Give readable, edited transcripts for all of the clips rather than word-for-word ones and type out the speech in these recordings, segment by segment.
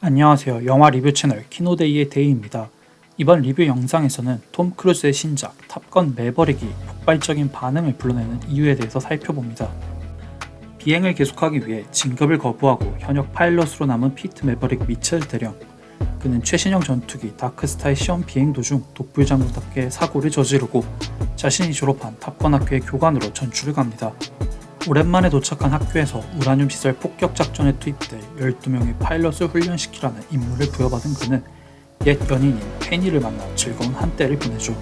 안녕하세요. 영화 리뷰 채널 키노데이의 데이입니다. 이번 리뷰 영상에서는 톰 크루즈의 신작 탑건 매버릭이 폭발적인 반응을 불러내는 이유에 대해서 살펴봅니다. 비행을 계속하기 위해 진급을 거부하고 현역 파일럿으로 남은 피트 매버릭 미첼 대령. 그는 최신형 전투기 다크스타의 시험 비행 도중 독불장군답게 사고를 저지르고 자신이 졸업한 탑건 학교의 교관으로 전출을 갑니다. 오랜만에 도착한 학교에서 우라늄 시설 폭격 작전에 투입돼 12명의 파일럿을 훈련시키라는 임무를 부여받은 그는 옛 연인인 페니를 만나 즐거운 한때를 보내죠.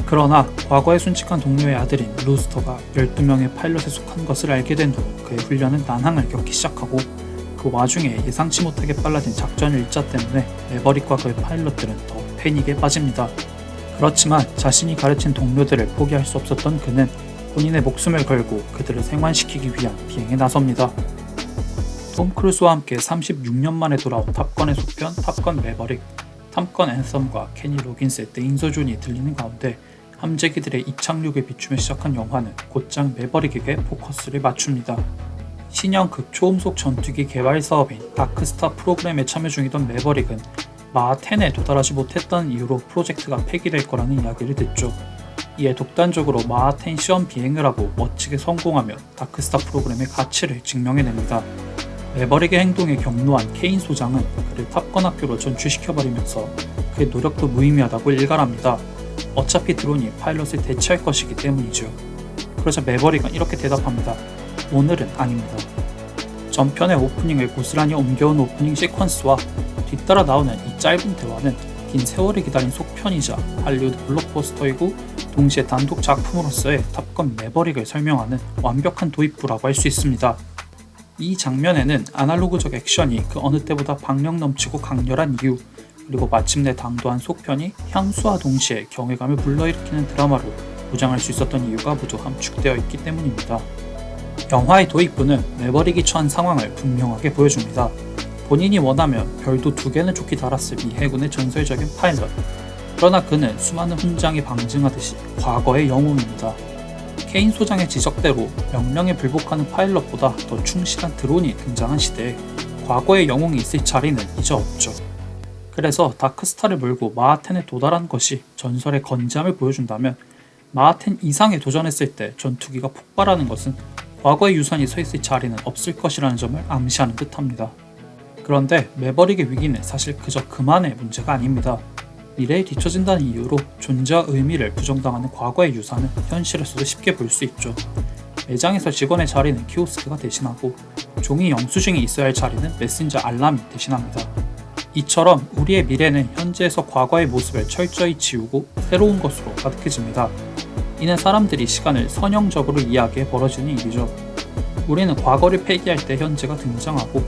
그러나 과거에 순직한 동료의 아들인 루스터가 12명의 파일럿에 속한 것을 알게 된 후 그의 훈련은 난항을 겪기 시작하고 그 와중에 예상치 못하게 빨라진 작전 일자 때문에 매버릭과 그의 파일럿들은 더 패닉에 빠집니다. 그렇지만 자신이 가르친 동료들을 포기할 수 없었던 그는 본인의 목숨을 걸고 그들을 생還시키기 위한 비행에 나섭니다. 톰 크루즈와 함께 36년 만에 돌아온 탑건의 속편 탑건 매버릭, 탑건 앤썸과 케니 로긴스의 데인저 존이 들리는 가운데 함재기들의 입착륙을 비추며 시작한 영화는 곧장 매버릭에게 포커스를 맞춥니다. 신형 극초음속 전투기 개발 사업인 다크스타 프로그램에 참여 중이던 매버릭은 마하 10에 도달하지 못했다는 이유로 프로젝트가 폐기될 거라는 이야기를 듣죠. 이에 독단적으로 마하 10 시험 비행을 하고 멋지게 성공하며 다크스타 프로그램의 가치를 증명해냅니다. 매버릭의 행동에 격노한 케인 소장은 그를 탑건 학교로 전출시켜버리면서 그의 노력도 무의미하다고 일갈합니다. 어차피 드론이 파일럿을 대체할 것이기 때문이죠. 그러자 매버릭은 이렇게 대답합니다. 오늘은 아닙니다. 전편의 오프닝을 고스란히 옮겨온 오프닝 시퀀스와 뒤따라 나오는 이 짧은 대화는 긴 세월을 기다린 속편이자 할리우드 블록버스터이고 동시에 단독 작품으로서의 탑건 매버릭을 설명하는 완벽한 도입부라고 할 수 있습니다. 이 장면에는 아날로그적 액션이 그 어느 때보다 박력 넘치고 강렬한 이유, 그리고 마침내 당도한 속편이 향수와 동시에 경외감을 불러일으키는 드라마로 무장할 수 있었던 이유가 모두 함축되어 있기 때문입니다. 영화의 도입부는 매버릭이 처한 상황을 분명하게 보여줍니다. 본인이 원하면 별도 2개는 좋게 달았을 미 해군의 전설적인 파일럿. 그러나 그는 수많은 훈장이 방증하듯이 과거의 영웅입니다. 케인 소장의 지적대로 명령에 불복하는 파일럿보다 더 충실한 드론이 등장한 시대에 과거의 영웅이 있을 자리는 이제 없죠. 그래서 다크스타를 몰고 마하 10에 도달한 것이 전설의 건재함을 보여준다면 마하 10 이상에 도전했을 때 전투기가 폭발하는 것은 과거의 유산이 서 있을 자리는 없을 것이라는 점을 암시하는 듯합니다. 그런데 매버릭의 위기는 사실 그저 그만의 문제가 아닙니다. 미래에 뒤처진다는 이유로 존재와 의미를 부정당하는 과거의 유산은 현실에서도 쉽게 볼 수 있죠. 매장에서 직원의 자리는 키오스크가 대신하고 종이 영수증이 있어야 할 자리는 메신저 알람이 대신합니다. 이처럼 우리의 미래는 현재에서 과거의 모습을 철저히 지우고 새로운 것으로 가득해집니다. 이는 사람들이 시간을 선형적으로 이해하기에 벌어지는 일이죠. 우리는 과거를 폐기할 때 현재가 등장하고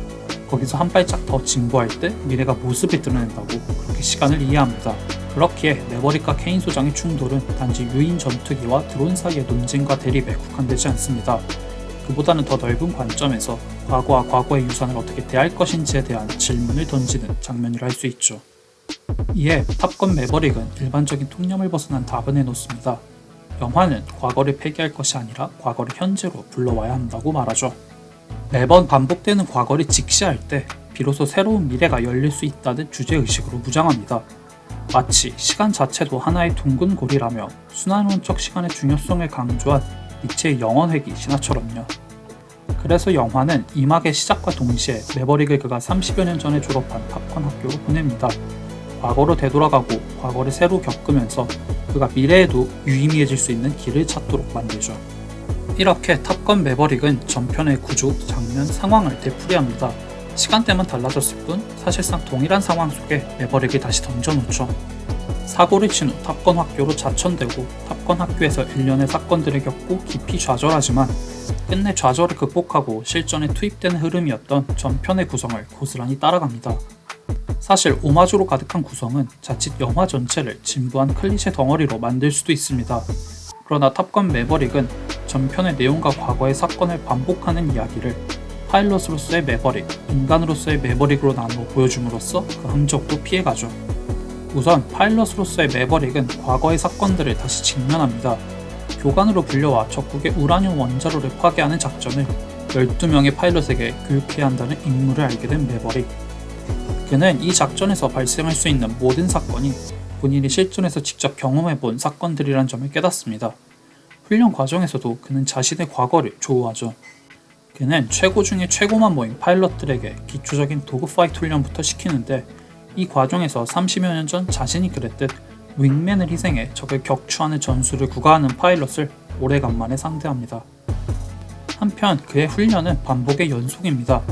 거기서 한 발짝 더 진보할 때 미래가 모습을 드러낸다고 그렇게 시간을 이해합니다. 그렇기에 매버릭과 케인 소장의 충돌은 단지 유인 전투기와 드론 사이의 논쟁과 대립에 국한되지 않습니다. 그보다는 더 넓은 관점에서 과거와 과거의 유산을 어떻게 대할 것인지에 대한 질문을 던지는 장면이라 할 수 있죠. 이에 탑건 매버릭은 일반적인 통념을 벗어난 답을 내놓습니다. 영화는 과거를 폐기할 것이 아니라 과거를 현재로 불러와야 한다고 말하죠. 매번 반복되는 과거를 직시할 때 비로소 새로운 미래가 열릴 수 있다는 주제의식으로 무장합니다. 마치 시간 자체도 하나의 둥근 고리라며 순환론적 시간의 중요성을 강조한 니체의 영원회귀 신화처럼요. 그래서 영화는 이막의 시작과 동시에 매버릭을 그가 30여 년 전에 졸업한 탑건 학교로 보냅니다. 과거로 되돌아가고 과거를 새로 겪으면서 그가 미래에도 유의미해질 수 있는 길을 찾도록 만들죠. 이렇게 탑건 매버릭은 전편의 구조, 장면, 상황을 되풀이합니다. 시간대만 달라졌을 뿐 사실상 동일한 상황 속에 매버릭을 다시 던져놓죠. 사고를 친 후 탑건 학교로 자천되고 탑건 학교에서 일련의 사건들을 겪고 깊이 좌절하지만 끝내 좌절을 극복하고 실전에 투입되는 흐름이었던 전편의 구성을 고스란히 따라갑니다. 사실 오마주로 가득한 구성은 자칫 영화 전체를 진부한 클리셰 덩어리로 만들 수도 있습니다. 그러나 탑건 매버릭은 전편의 내용과 과거의 사건을 반복하는 이야기를 파일럿으로서의 매버릭, 인간으로서의 매버릭으로 나누어 보여줌으로써 그 흔적도 피해가죠. 우선 파일럿으로서의 매버릭은 과거의 사건들을 다시 직면합니다. 교관으로 불려와 적국의 우라늄 원자로를 파괴하는 작전을 12명의 파일럿에게 교육해야 한다는 임무를 알게 된 매버릭. 그는 이 작전에서 발생할 수 있는 모든 사건이 본인이 실전에서 직접 경험해본 사건들이란 점을 깨닫습니다. 훈련 과정에서도 그는 자신의 과거를 조우하죠. 그는 최고 중에 최고만 모인 파일럿들에게 기초적인 도그파이트 훈련부터 시키는데, 이 과정에서 30여 년 전 자신이 그랬듯 윙맨을 희생해 적을 격추하는 전술을 구가하는 파일럿을 오래간만에 상대합니다. 한편 그의 훈련은 반복의 연속입니다.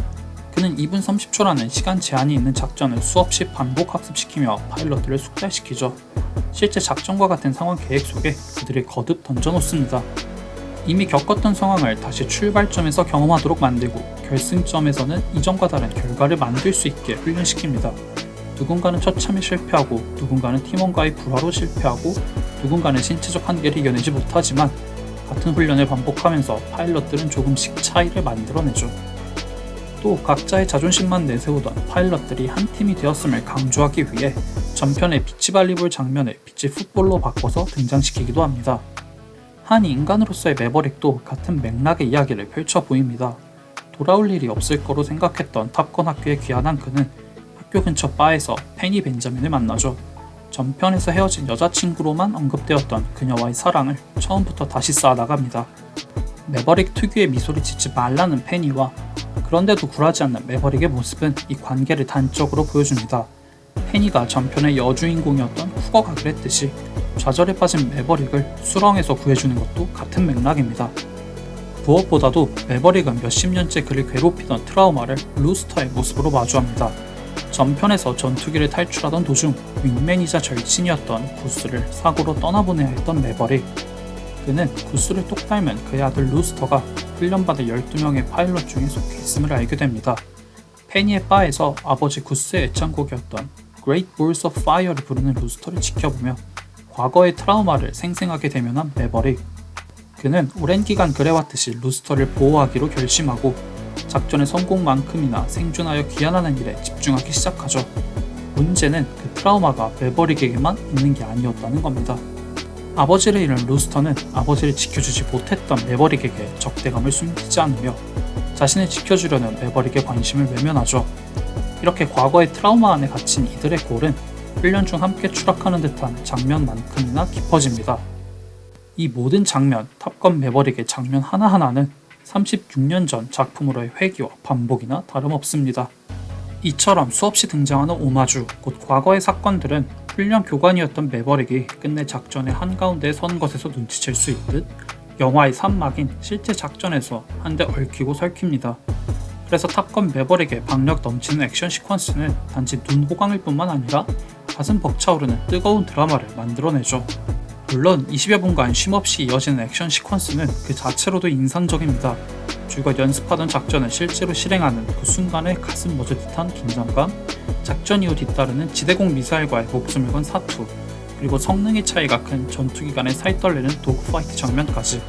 그는 2분 30초라는 시간 제한이 있는 작전을 수없이 반복 학습시키며 파일럿들을 숙달시키죠. 실제 작전과 같은 상황 계획 속에 그들을 거듭 던져놓습니다. 이미 겪었던 상황을 다시 출발점에서 경험하도록 만들고, 결승점에서는 이전과 다른 결과를 만들 수 있게 훈련시킵니다. 누군가는 처참히 실패하고, 누군가는 팀원과의 불화로 실패하고, 누군가는 신체적 한계를 이겨내지 못하지만, 같은 훈련을 반복하면서 파일럿들은 조금씩 차이를 만들어내죠. 또 각자의 자존심만 내세우던 파일럿들이 한 팀이 되었음을 강조하기 위해 전편의 비치 발리볼 장면을 비치 풋볼로 바꿔서 등장시키기도 합니다. 한 인간으로서의 매버릭도 같은 맥락의 이야기를 펼쳐 보입니다. 돌아올 일이 없을 거로 생각했던 탑건 학교에 귀환한 그는 학교 근처 바에서 페니 벤자민을 만나죠. 전편에서 헤어진 여자친구로만 언급되었던 그녀와의 사랑을 처음부터 다시 쌓아나갑니다. 매버릭 특유의 미소를 짓지 말라는 페니와, 그런데도 굴하지 않는 매버릭의 모습은 이 관계를 단적으로 보여줍니다. 페니가 전편의 여주인공이었던 후거가 그랬듯이 좌절에 빠진 매버릭을 수렁에서 구해주는 것도 같은 맥락입니다. 무엇보다도 매버릭은 몇십 년째 그를 괴롭히던 트라우마를 루스터의 모습으로 마주합니다. 전편에서 전투기를 탈출하던 도중 윙맨이자 절친이었던 구스를 사고로 떠나보내야 했던 매버릭. 그는 구스를 똑 닮은 그의 아들 루스터가 훈련받을 12명의 파일럿 중에 속해 있음을 알게 됩니다. 페니의 바에서 아버지 구스의 애창곡이었던 Great Balls of Fire를 부르는 루스터를 지켜보며 과거의 트라우마를 생생하게 대면한 매버릭. 그는 오랜 기간 그래왔듯이 루스터를 보호하기로 결심하고 작전의 성공만큼이나 생존하여 귀환하는 일에 집중하기 시작하죠. 문제는 그 트라우마가 매버릭에게만 있는 게 아니었다는 겁니다. 아버지를 잃은 루스터는 아버지를 지켜주지 못했던 매버릭에게 적대감을 숨기지 않으며 자신을 지켜주려는 매버릭의 관심을 외면하죠. 이렇게 과거의 트라우마 안에 갇힌 이들의 골은 훈련 중 함께 추락하는 듯한 장면만큼이나 깊어집니다. 이 모든 장면, 탑건 매버릭의 장면 하나하나는 36년 전 작품으로의 회귀와 반복이나 다름없습니다. 이처럼 수없이 등장하는 오마주, 곧 과거의 사건들은 훈련 교관이었던 매버릭이 끝내 작전의 한가운데에 선 것에서 눈치챌 수 있듯 영화의 산막인 실제 작전에서 한데 얽히고 설킵니다. 그래서 탑건 매버릭의 박력 넘치는 액션 시퀀스는 단지 눈 호강일 뿐만 아니라 가슴 벅차오르는 뜨거운 드라마를 만들어내죠. 물론 20여 분간 쉼없이 이어지는 액션 시퀀스는 그 자체로도 인상적입니다. 줄곧 연습하던 작전을 실제로 실행하는 그 순간의 가슴 멎을 듯한 긴장감, 작전 이후 뒤따르는 지대공 미사일과의 목숨을 건 사투, 그리고 성능의 차이가 큰 전투기 간의 살떨리는 도그파이트 장면까지.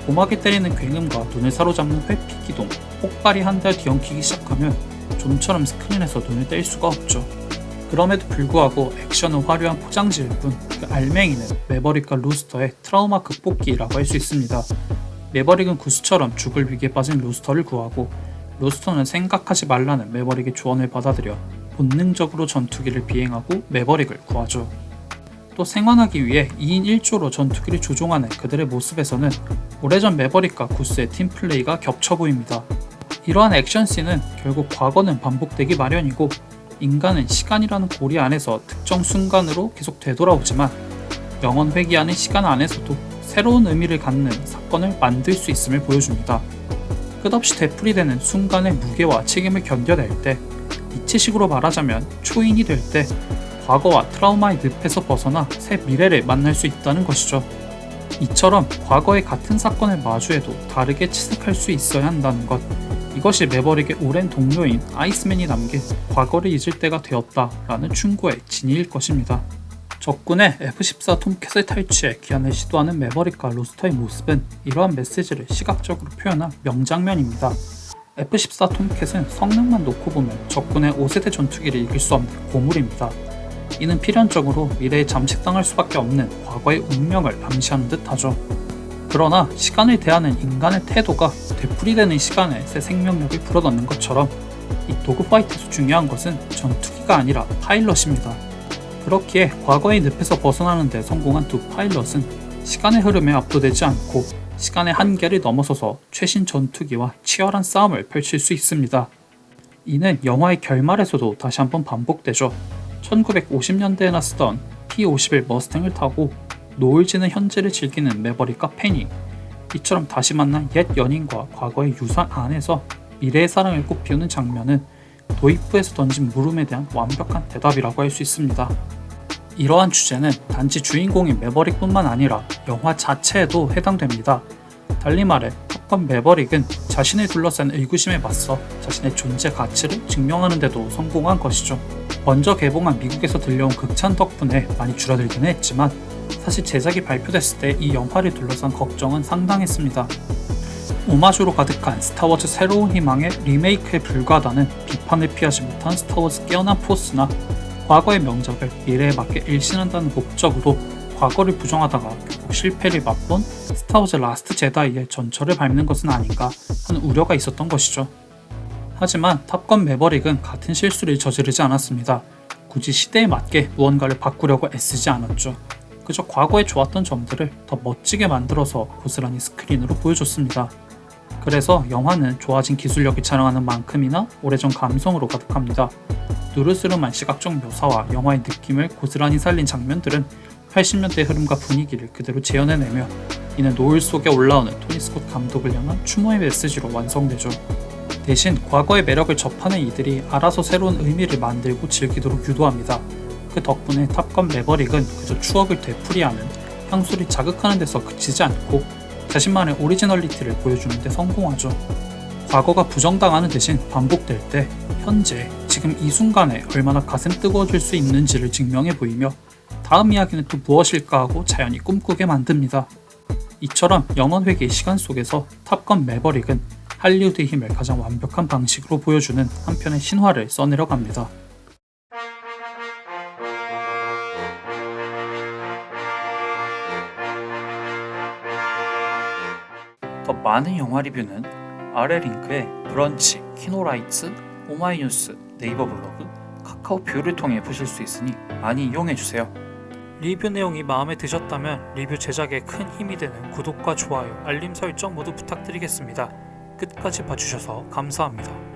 고막에 때리는 굉음과 눈을 사로잡는 회피 기동, 폭발이 한 달 뒤엉키기 시작하면 좀처럼 스크린에서 눈을 뗄 수가 없죠. 그럼에도 불구하고 액션은 화려한 포장지일 뿐 그 알맹이는 매버릭과 루스터의 트라우마 극복기라고 할 수 있습니다. 매버릭은 구스처럼 죽을 위기에 빠진 루스터를 구하고, 루스터는 생각하지 말라는 매버릭의 조언을 받아들여 본능적으로 전투기를 비행하고 매버릭을 구하죠. 또 생還하기 위해 2인 1조로 전투기를 조종하는 그들의 모습에서는 오래전 매버릭과 구스의 팀플레이가 겹쳐 보입니다. 이러한 액션씬은 결국 과거는 반복되기 마련이고, 인간은 시간이라는 고리 안에서 특정 순간으로 계속 되돌아오지만 영원 회귀하는 시간 안에서도 새로운 의미를 갖는 사건을 만들 수 있음을 보여줍니다. 끝없이 되풀이되는 순간의 무게와 책임을 견뎌낼 때, 이치식으로 말하자면 초인이 될 때 과거와 트라우마의 늪에서 벗어나 새 미래를 만날 수 있다는 것이죠. 이처럼 과거의 같은 사건을 마주해도 다르게 치색할 수 있어야 한다는 것, 이것이 매버릭의 오랜 동료인 아이스맨이 남긴 과거를 잊을 때가 되었다라는 충고의 진위일 것입니다. 적군의 F-14 톰캣을 탈취해 귀환을 시도하는 매버릭과 루스터의 모습은 이러한 메시지를 시각적으로 표현한 명장면입니다. F-14 톰캣은 성능만 놓고 보면 적군의 5세대 전투기를 이길 수 없는 고물입니다. 이는 필연적으로 미래에 잠식당할 수밖에 없는 과거의 운명을 암시하는 듯하죠. 그러나 시간을 대하는 인간의 태도가 되풀이되는 시간에 새 생명력을 불어넣는 것처럼 이 도그파이트에서 중요한 것은 전투기가 아니라 파일럿입니다. 그렇기에 과거의 늪에서 벗어나는 데 성공한 두 파일럿은 시간의 흐름에 압도되지 않고 시간의 한계를 넘어서서 최신 전투기와 치열한 싸움을 펼칠 수 있습니다. 이는 영화의 결말에서도 다시 한번 반복되죠. 1950년대에나 쓰던 P-51 머스탱을 타고 노을 지는 현재를 즐기는 매버릭과 페니, 이처럼 다시 만난 옛 연인과 과거의 유산 안에서 미래의 사랑을 꽃피우는 장면은 도입부에서 던진 물음에 대한 완벽한 대답이라고 할 수 있습니다. 이러한 주제는 단지 주인공인 매버릭뿐만 아니라 영화 자체에도 해당됩니다. 달리 말해 탑건 매버릭은 자신을 둘러싼 의구심에 맞서 자신의 존재 가치를 증명하는 데도 성공한 것이죠. 먼저 개봉한 미국에서 들려온 극찬 덕분에 많이 줄어들기는 했지만 사실 제작이 발표됐을 때 이 영화를 둘러싼 걱정은 상당했습니다. 오마주로 가득한 스타워즈 새로운 희망의 리메이크에 불과하다는 비판을 피하지 못한 스타워즈 깨어난 포스나 과거의 명작을 미래에 맞게 일신한다는 목적으로 과거를 부정하다가 결국 실패를 맛본 스타워즈 라스트 제다이의 전철을 밟는 것은 아닌가 하는 우려가 있었던 것이죠. 하지만 탑건 매버릭은 같은 실수를 저지르지 않았습니다. 굳이 시대에 맞게 무언가를 바꾸려고 애쓰지 않았죠. 그저 과거에 좋았던 점들을 더 멋지게 만들어서 고스란히 스크린으로 보여줬습니다. 그래서 영화는 좋아진 기술력을 자랑하는 만큼이나 오래전 감성으로 가득합니다. 누르스름한 시각적 묘사와 영화의 느낌을 고스란히 살린 장면들은 80년대 흐름과 분위기를 그대로 재현해내며 이는 노을 속에 올라오는 토니 스콧 감독을 향한 추모의 메시지로 완성되죠. 대신 과거의 매력을 접하는 이들이 알아서 새로운 의미를 만들고 즐기도록 유도합니다. 그 덕분에 탑건 매버릭은 그저 추억을 되풀이하는 향수를 자극하는 데서 그치지 않고 자신만의 오리지널리티를 보여주는 데 성공하죠. 과거가 부정당하는 대신 반복될 때 현재, 지금 이 순간에 얼마나 가슴 뜨거워질 수 있는지를 증명해 보이며 다음 이야기는 또 무엇일까 하고 자연히 꿈꾸게 만듭니다. 이처럼 영원회계의 시간 속에서 탑건 매버릭은 할리우드의 힘을 가장 완벽한 방식으로 보여주는 한편의 신화를 써내려갑니다. 더 많은 영화 리뷰는 아래 링크에 브런치, 키노라이츠, 오마이뉴스, 네이버 블로그, 카카오 뷰를 통해 보실 수 있으니 많이 이용해주세요. 리뷰 내용이 마음에 드셨다면 리뷰 제작에 큰 힘이 되는 구독과 좋아요, 알림 설정 모두 부탁드리겠습니다. 끝까지 봐주셔서 감사합니다.